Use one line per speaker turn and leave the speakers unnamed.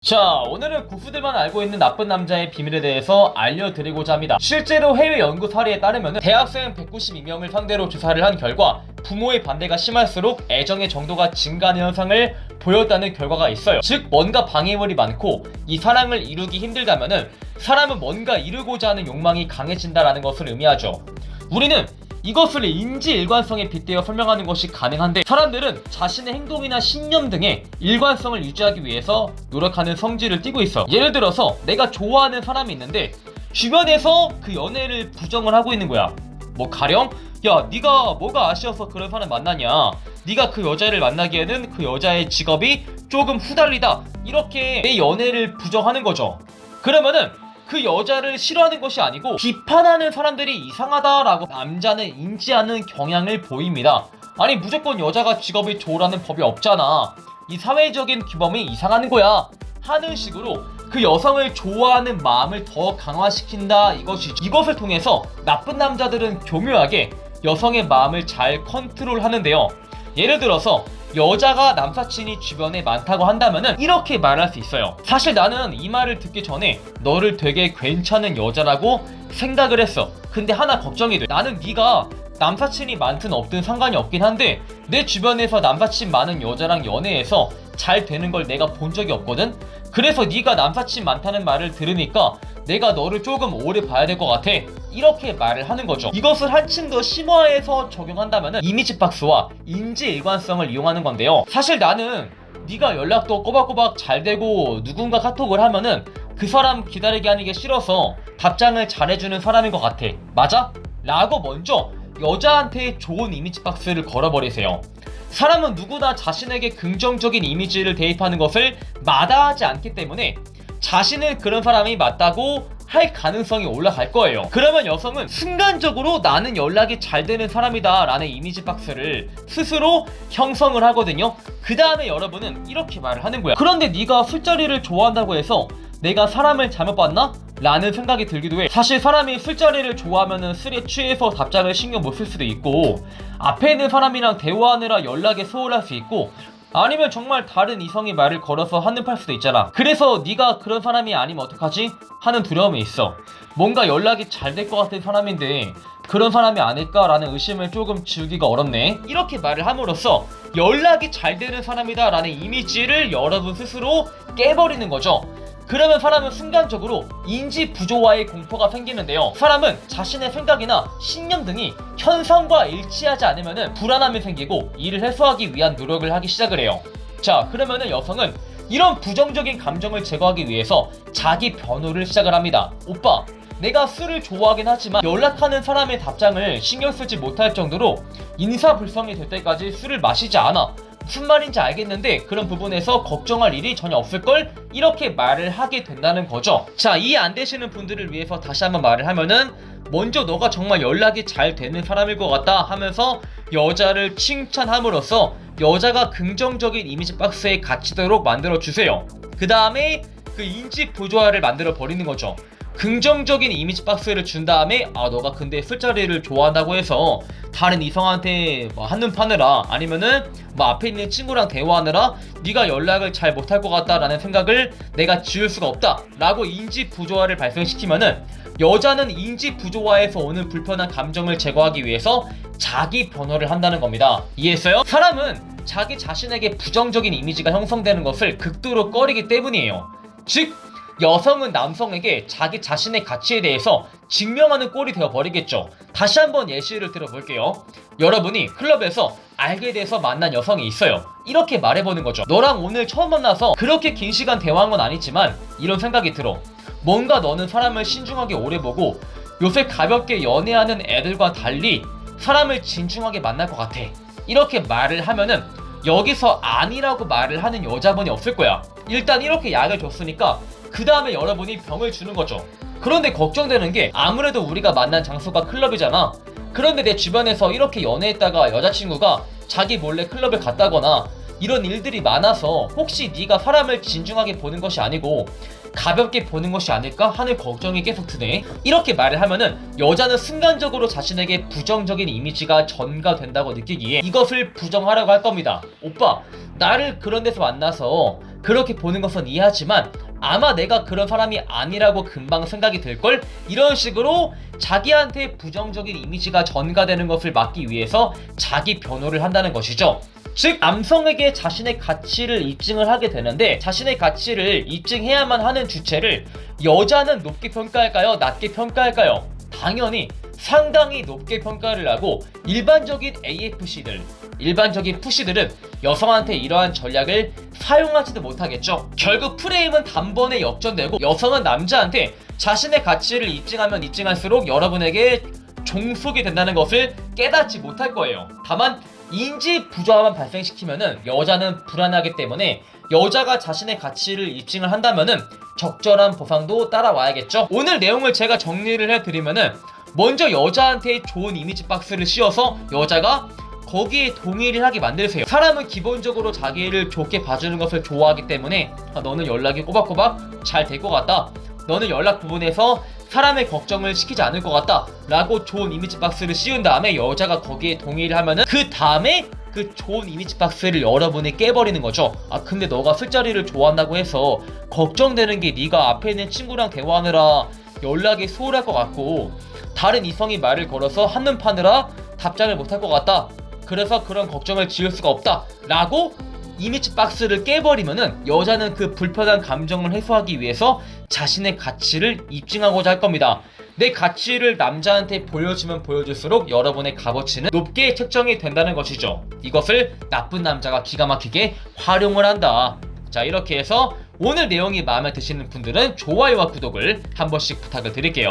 자, 오늘은 고수들만 알고 있는 나쁜 남자의 비밀에 대해서 알려드리고자 합니다. 실제로 해외 연구 사례에 따르면 대학생 192명을 상대로 조사를 한 결과 부모의 반대가 심할수록 애정의 정도가 증가하는 현상을 보였다는 결과가 있어요. 즉, 뭔가 방해물이 많고 이 사랑을 이루기 힘들다면은 사람은 뭔가 이루고자 하는 욕망이 강해진다라는 것을 의미하죠. 우리는 이것을 인지 일관성에 빗대어 설명하는 것이 가능한데, 사람들은 자신의 행동이나 신념 등의 일관성을 유지하기 위해서 노력하는 성질을 띠고 있어. 예를 들어서 내가 좋아하는 사람이 있는데 주변에서 그 연애를 부정을 하고 있는 거야. 뭐 가령 야, 네가 뭐가 아쉬워서 그런 사람 만나냐, 네가 그 여자를 만나기에는 그 여자의 직업이 조금 후달리다, 이렇게 내 연애를 부정하는 거죠. 그러면은 그 여자를 싫어하는 것이 아니고 비판하는 사람들이 이상하다라고 남자는 인지하는 경향을 보입니다. 아니, 무조건 여자가 직업이 좋으라는 법이 없잖아, 이 사회적인 규범이 이상한 거야 하는 식으로 그 여성을 좋아하는 마음을 더 강화시킨다, 이것이죠. 이것을 통해서 나쁜 남자들은 교묘하게 여성의 마음을 잘 컨트롤하는데요. 예를 들어서 여자가 남사친이 주변에 많다고 한다면은 이렇게 말할 수 있어요. 사실 나는 이 말을 듣기 전에 너를 되게 괜찮은 여자라고 생각을 했어. 근데 하나 걱정이 돼. 나는 네가 남사친이 많든 없든 상관이 없긴 한데 내 주변에서 남사친 많은 여자랑 연애해서 잘 되는 걸 내가 본 적이 없거든. 그래서 네가 남사친 많다는 말을 들으니까 내가 너를 조금 오래 봐야 될 것 같아, 이렇게 말을 하는 거죠. 이것을 한층 더 심화해서 적용한다면 이미지 박스와 인지 일관성을 이용하는 건데요. 사실 나는 네가 연락도 꼬박꼬박 잘 되고 누군가 카톡을 하면은 그 사람 기다리게 하는 게 싫어서 답장을 잘해주는 사람인 것 같아. 맞아? 라고 먼저 여자한테 좋은 이미지 박스를 걸어버리세요. 사람은 누구나 자신에게 긍정적인 이미지를 대입하는 것을 마다하지 않기 때문에 자신은 그런 사람이 맞다고 할 가능성이 올라갈 거예요. 그러면 여성은 순간적으로 나는 연락이 잘 되는 사람이다 라는 이미지 박스를 스스로 형성을 하거든요. 그 다음에 여러분은 이렇게 말을 하는 거야. 그런데 네가 술자리를 좋아한다고 해서 내가 사람을 잘못 봤나? 라는 생각이 들기도 해. 사실 사람이 술자리를 좋아하면은 술에 취해서 답장을 신경 못 쓸 수도 있고, 앞에 있는 사람이랑 대화하느라 연락에 소홀할 수 있고, 아니면 정말 다른 이성이 말을 걸어서 한눈팔 수도 있잖아. 그래서 네가 그런 사람이 아니면 어떡하지? 하는 두려움이 있어. 뭔가 연락이 잘 될 것 같은 사람인데 그런 사람이 아닐까라는 의심을 조금 지우기가 어렵네. 이렇게 말을 함으로써 연락이 잘 되는 사람이다 라는 이미지를 여러분 스스로 깨버리는 거죠. 그러면 사람은 순간적으로 인지 부조화의 공포가 생기는데요. 사람은 자신의 생각이나 신념 등이 현상과 일치하지 않으면 불안함이 생기고 이를 해소하기 위한 노력을 하기 시작을 해요. 자, 그러면은 여성은 이런 부정적인 감정을 제거하기 위해서 자기 변호를 시작을 합니다. 오빠, 내가 술을 좋아하긴 하지만 연락하는 사람의 답장을 신경 쓰지 못할 정도로 인사불성이 될 때까지 술을 마시지 않아. 무슨 말인지 알겠는데 그런 부분에서 걱정할 일이 전혀 없을걸? 이렇게 말을 하게 된다는 거죠. 자, 이해 안 되시는 분들을 위해서 다시 한번 말을 하면은, 먼저 너가 정말 연락이 잘 되는 사람일 것 같다 하면서 여자를 칭찬함으로써 여자가 긍정적인 이미지 박스에 갇히도록 만들어주세요. 그 다음에 그 인지 부조화를 만들어 버리는 거죠. 긍정적인 이미지 박스를 준 다음에, 아, 너가 근데 술자리를 좋아한다고 해서 다른 이성한테 뭐 한눈 파느라, 아니면은 뭐 앞에 있는 친구랑 대화하느라 네가 연락을 잘 못할 것 같다라는 생각을 내가 지울 수가 없다 라고 인지 부조화를 발생시키면은, 여자는 인지 부조화에서 오는 불편한 감정을 제거하기 위해서 자기 변호를 한다는 겁니다. 이해했어요? 사람은 자기 자신에게 부정적인 이미지가 형성되는 것을 극도로 꺼리기 때문이에요. 즉, 여성은 남성에게 자기 자신의 가치에 대해서 증명하는 꼴이 되어버리겠죠. 다시 한번 예시를 들어볼게요. 여러분이 클럽에서 알게 돼서 만난 여성이 있어요. 이렇게 말해보는 거죠. 너랑 오늘 처음 만나서 그렇게 긴 시간 대화한 건 아니지만 이런 생각이 들어. 뭔가 너는 사람을 신중하게 오래 보고 요새 가볍게 연애하는 애들과 달리 사람을 진중하게 만날 것 같아. 이렇게 말을 하면은 여기서 아니라고 말을 하는 여자분이 없을 거야. 일단 이렇게 약을 줬으니까 그 다음에 여러분이 병을 주는 거죠. 그런데 걱정되는 게, 아무래도 우리가 만난 장소가 클럽이잖아. 그런데 내 주변에서 이렇게 연애했다가 여자친구가 자기 몰래 클럽을 갔다거나 이런 일들이 많아서 혹시 네가 사람을 진중하게 보는 것이 아니고 가볍게 보는 것이 아닐까 하는 걱정이 계속 드네. 이렇게 말을 하면은 여자는 순간적으로 자신에게 부정적인 이미지가 전가된다고 느끼기에 이것을 부정하라고 할 겁니다. 오빠, 나를 그런 데서 만나서 그렇게 보는 것은 이해하지만 아마 내가 그런 사람이 아니라고 금방 생각이 들걸? 이런 식으로 자기한테 부정적인 이미지가 전가되는 것을 막기 위해서 자기 변호를 한다는 것이죠. 즉, 남성에게 자신의 가치를 입증을 하게 되는데 자신의 가치를 입증해야만 하는 주체를 여자는 높게 평가할까요? 낮게 평가할까요? 당연히 상당히 높게 평가를 하고 일반적인 푸시들은 여성한테 이러한 전략을 사용하지도 못하겠죠. 결국 프레임은 단번에 역전되고 여성은 남자한테 자신의 가치를 입증하면 입증할수록 여러분에게 종속이 된다는 것을 깨닫지 못할 거예요. 다만 인지 부조화만 발생시키면은 여자는 불안하기 때문에 여자가 자신의 가치를 입증을 한다면은 적절한 보상도 따라와야겠죠. 오늘 내용을 제가 정리를 해드리면은 먼저 여자한테 좋은 이미지 박스를 씌워서 여자가 거기에 동의를 하게 만드세요. 사람은 기본적으로 자기를 좋게 봐주는 것을 좋아하기 때문에 너는 연락이 꼬박꼬박 잘 될 것 같다, 너는 연락 부분에서 사람의 걱정을 시키지 않을 것 같다 라고 좋은 이미지 박스를 씌운 다음에 여자가 거기에 동의를 하면은 그 다음에 그 좋은 이미지 박스를 여러분이 깨버리는 거죠. 근데 너가 술자리를 좋아한다고 해서 걱정되는 게 네가 앞에 있는 친구랑 대화하느라 연락이 소홀할 것 같고 다른 이성이 말을 걸어서 한눈 파느라 답장을 못할 것 같다, 그래서 그런 걱정을 지을 수가 없다 라고 이미지 박스를 깨버리면은 여자는 그 불편한 감정을 해소하기 위해서 자신의 가치를 입증하고자 할 겁니다. 내 가치를 남자한테 보여주면 보여줄수록 여러분의 값어치는 높게 책정이 된다는 것이죠. 이것을 나쁜 남자가 기가 막히게 활용을 한다. 자, 이렇게 해서 오늘 내용이 마음에 드시는 분들은 좋아요와 구독을 한 번씩 부탁을 드릴게요.